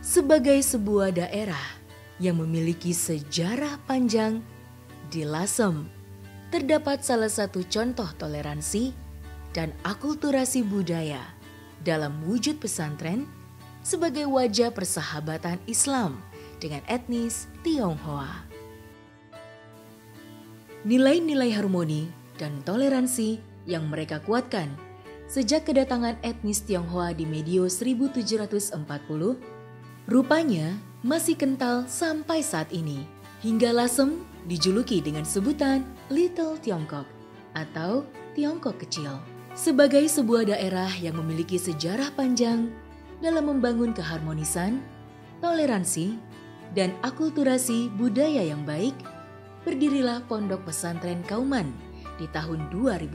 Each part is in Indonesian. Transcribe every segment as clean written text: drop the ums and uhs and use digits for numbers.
Sebagai sebuah daerah yang memiliki sejarah panjang, di Lasem terdapat salah satu contoh toleransi dan akulturasi budaya dalam wujud pesantren sebagai wajah persahabatan Islam dengan etnis Tionghoa. Nilai-nilai harmoni dan toleransi yang mereka kuatkan sejak kedatangan etnis Tionghoa di medio 1740 rupanya masih kental sampai saat ini, hingga Lasem dijuluki dengan sebutan Little Tiongkok atau Tiongkok Kecil. Sebagai sebuah daerah yang memiliki sejarah panjang dalam membangun keharmonisan, toleransi, dan akulturasi budaya yang baik, berdirilah Pondok Pesantren Kauman di tahun 2005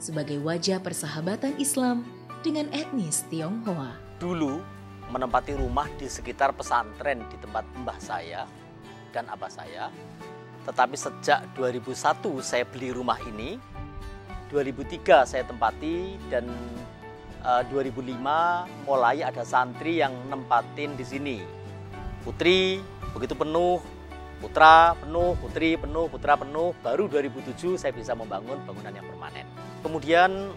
sebagai wajah persahabatan Islam dengan etnis Tionghoa. Dulu menempati rumah di sekitar pesantren di tempat mbah saya dan abah saya. Tetapi sejak 2001 saya beli rumah ini, 2003 saya tempati, dan 2005 mulai ada santri yang nempatin di sini. Putri begitu penuh, putra penuh, putri penuh, putra penuh, baru 2007 saya bisa membangun bangunan yang permanen. Kemudian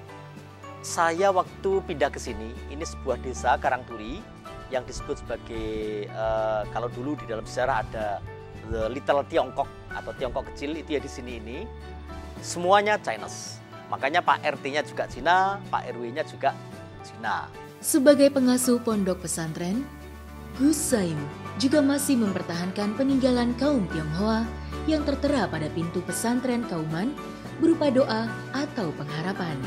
saya waktu pindah ke sini, ini sebuah desa Karangturi yang disebut sebagai, kalau dulu di dalam sejarah ada The Little Tiongkok atau Tiongkok Kecil, itu ya di sini ini. Semuanya Chinese. Makanya Pak RT-nya juga Cina, Pak RW-nya juga Cina. Sebagai pengasuh pondok pesantren, Gus Saim juga masih mempertahankan peninggalan kaum Tionghoa yang tertera pada pintu pesantren Kauman berupa doa atau pengharapan.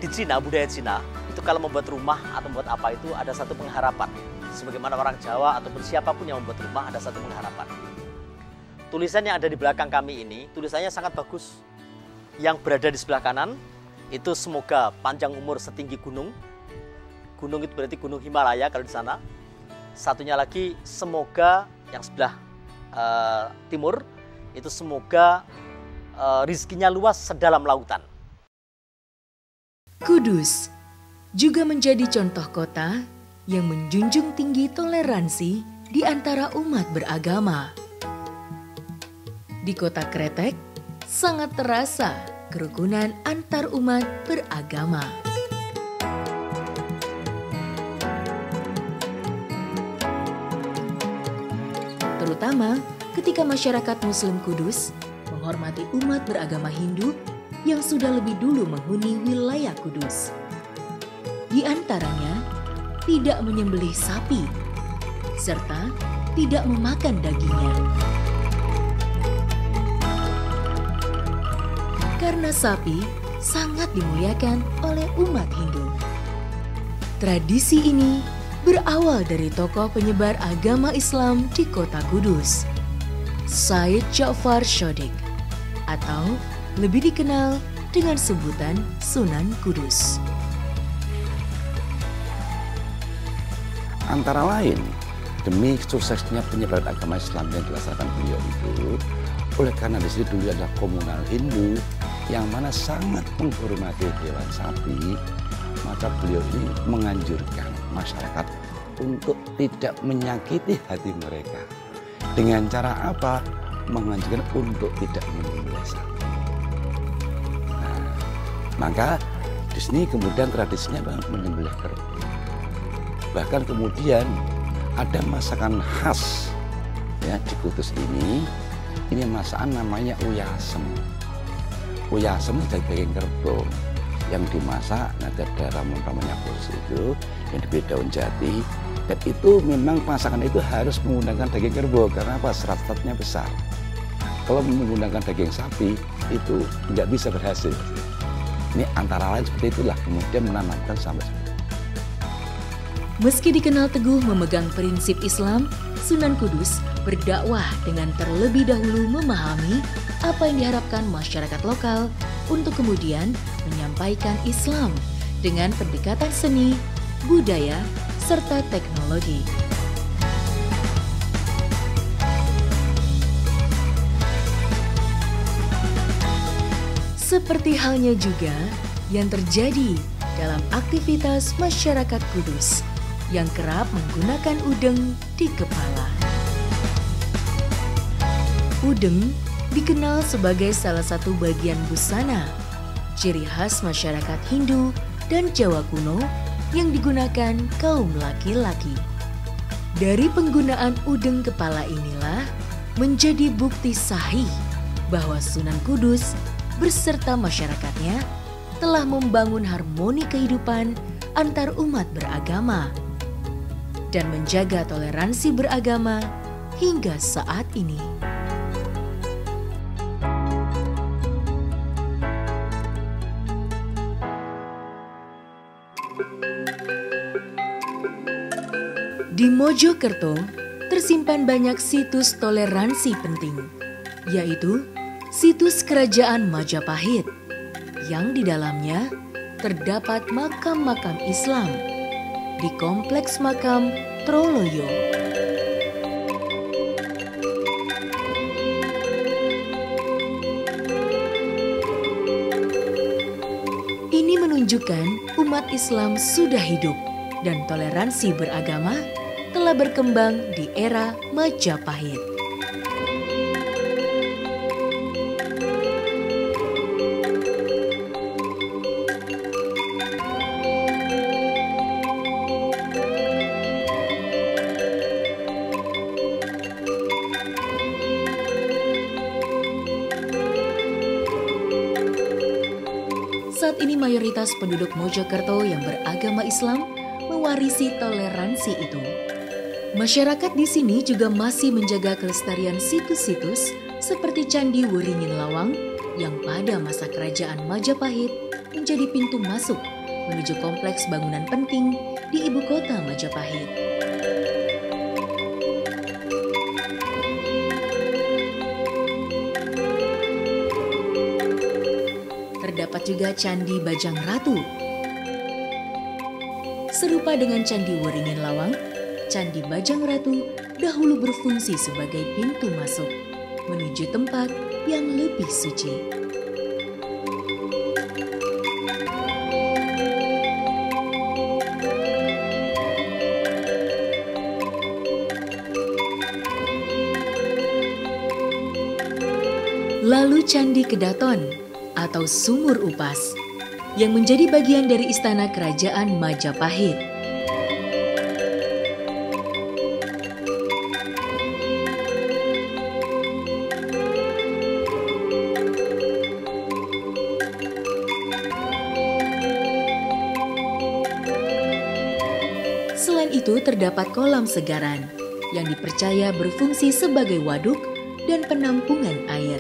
Di Cina, budaya Cina, itu kalau membuat rumah atau membuat apa itu ada satu pengharapan. Sebagaimana orang Jawa ataupun siapapun yang membuat rumah ada satu pengharapan. Tulisan yang ada di belakang kami ini, tulisannya sangat bagus. Yang berada di sebelah kanan, itu semoga panjang umur setinggi gunung. Gunung itu berarti gunung Himalaya kalau di sana. Satunya lagi, semoga yang sebelah timur, itu semoga rizkinya luas sedalam lautan. Kudus juga menjadi contoh kota yang menjunjung tinggi toleransi di antara umat beragama. Di kota Kretek, sangat terasa kerukunan antar umat beragama. Terutama ketika masyarakat Muslim Kudus menghormati umat beragama Hindu yang sudah lebih dulu menghuni wilayah Kudus. Di antaranya, tidak menyembelih sapi, serta tidak memakan dagingnya. Karena sapi sangat dimuliakan oleh umat Hindu. Tradisi ini berawal dari tokoh penyebar agama Islam di kota Kudus, Said Ja'far Shodiq, atau lebih dikenal dengan sebutan Sunan Kudus. Antara lain, demi suksesnya penyebaran agama Islam yang dilaksanakan beliau itu, oleh karena di sini dulu adalah komunal Hindu yang mana sangat menghormati hewan sapi, maka beliau ini menganjurkan masyarakat untuk tidak menyakiti hati mereka. Dengan cara apa? Menganjurkan untuk tidak menyembelih sapi. Nah, maka di sini kemudian tradisinya menyembelih kerbau. Bahkan kemudian ada masakan khas ya di Kudus ini masakan namanya uyasem. Uyasem dari daging kerbau yang dimasak, ada ramuan-ramuannya khusus itu yang diberi daun jati, dan itu memang masakan itu harus menggunakan daging kerbau karena apa? Serat-seratnya besar. Kalau menggunakan daging sapi itu tidak bisa berhasil. Ini antara lain seperti itulah kemudian menanamkan sampai sekarang. Meski dikenal teguh memegang prinsip Islam, Sunan Kudus berdakwah dengan terlebih dahulu memahami apa yang diharapkan masyarakat lokal untuk kemudian menyampaikan Islam dengan pendekatan seni, budaya, serta teknologi. Seperti halnya juga yang terjadi dalam aktivitas masyarakat Kudus yang kerap menggunakan udeng di kepala. Udeng dikenal sebagai salah satu bagian busana, ciri khas masyarakat Hindu dan Jawa kuno yang digunakan kaum laki-laki. Dari penggunaan udeng kepala inilah menjadi bukti sahih bahwa Sunan Kudus beserta masyarakatnya telah membangun harmoni kehidupan antar umat beragama dan menjaga toleransi beragama hingga saat ini. Di Mojokerto tersimpan banyak situs toleransi penting, yaitu situs Kerajaan Majapahit, yang di dalamnya terdapat makam-makam Islam di Kompleks Makam Troloyo. Ini menunjukkan umat Islam sudah hidup dan toleransi beragama telah berkembang di era Majapahit. Saat ini mayoritas penduduk Mojokerto yang beragama Islam mewarisi toleransi itu. Masyarakat di sini juga masih menjaga kelestarian situs-situs seperti Candi Weringin Lawang yang pada masa kerajaan Majapahit menjadi pintu masuk menuju kompleks bangunan penting di ibu kota Majapahit. Terdapat juga Candi Bajang Ratu. Serupa dengan Candi Weringin Lawang, Candi Bajang Ratu dahulu berfungsi sebagai pintu masuk menuju tempat yang lebih suci. Lalu Candi Kedaton atau Sumur Upas yang menjadi bagian dari istana kerajaan Majapahit. Selain itu terdapat kolam segaran yang dipercaya berfungsi sebagai waduk dan penampungan air.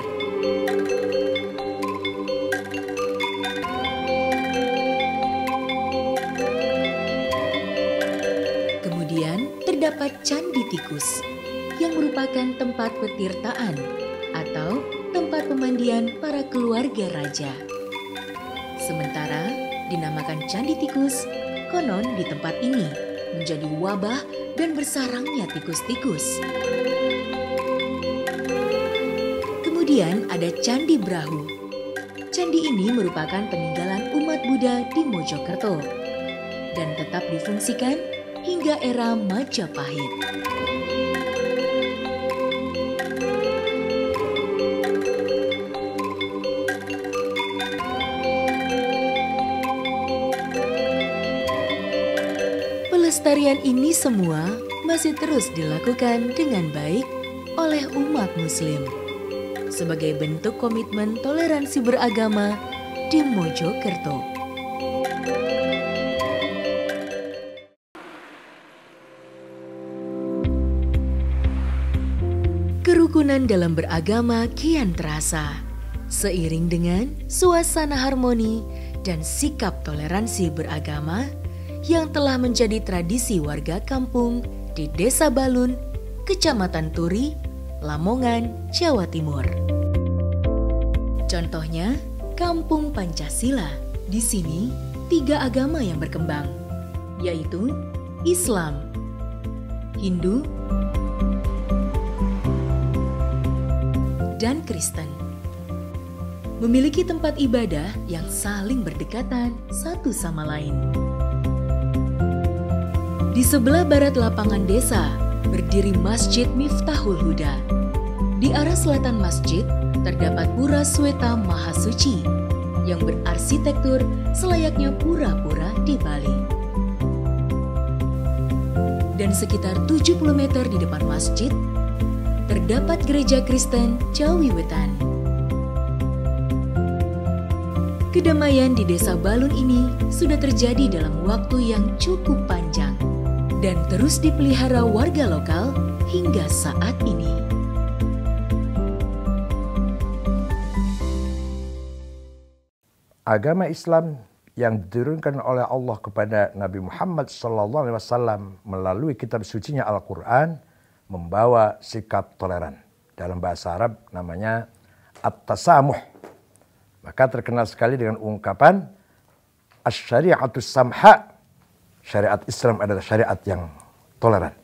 Kemudian terdapat Candi Tikus yang merupakan tempat petirtaan atau tempat pemandian para keluarga raja. Sementara dinamakan Candi Tikus, konon di tempat ini menjadi wabah dan bersarangnya tikus-tikus. Kemudian ada Candi Brahu. Candi ini merupakan peninggalan umat Buddha di Mojokerto dan tetap difungsikan hingga era Majapahit. Pelestarian ini semua masih terus dilakukan dengan baik oleh umat Muslim sebagai bentuk komitmen toleransi beragama di Mojokerto. Kerukunan dalam beragama kian terasa seiring dengan suasana harmoni dan sikap toleransi beragama yang telah menjadi tradisi warga kampung di Desa Balun, Kecamatan Turi, Lamongan, Jawa Timur. Contohnya, Kampung Pancasila. Di sini 3 agama yang berkembang, yaitu Islam, Hindu, dan Kristen. memiliki tempat ibadah yang saling berdekatan satu sama lain. Di sebelah barat lapangan desa berdiri Masjid Miftahul Huda. Di arah selatan masjid terdapat Pura Sweta Mahasuci yang berarsitektur selayaknya pura-pura di Bali. Dan sekitar 70 meter di depan masjid terdapat gereja Kristen Jawi Wetan. Kedamaian di Desa Balun ini sudah terjadi dalam waktu yang cukup panjang dan terus dipelihara warga lokal hingga saat ini. Agama Islam yang diturunkan oleh Allah kepada Nabi Muhammad SAW melalui kitab sucinya Al-Quran membawa sikap toleran. Dalam bahasa Arab namanya at-tasamuh. Maka terkenal sekali dengan ungkapan asy-syari'atus samha. Syariat Islam adalah syariat yang toleran.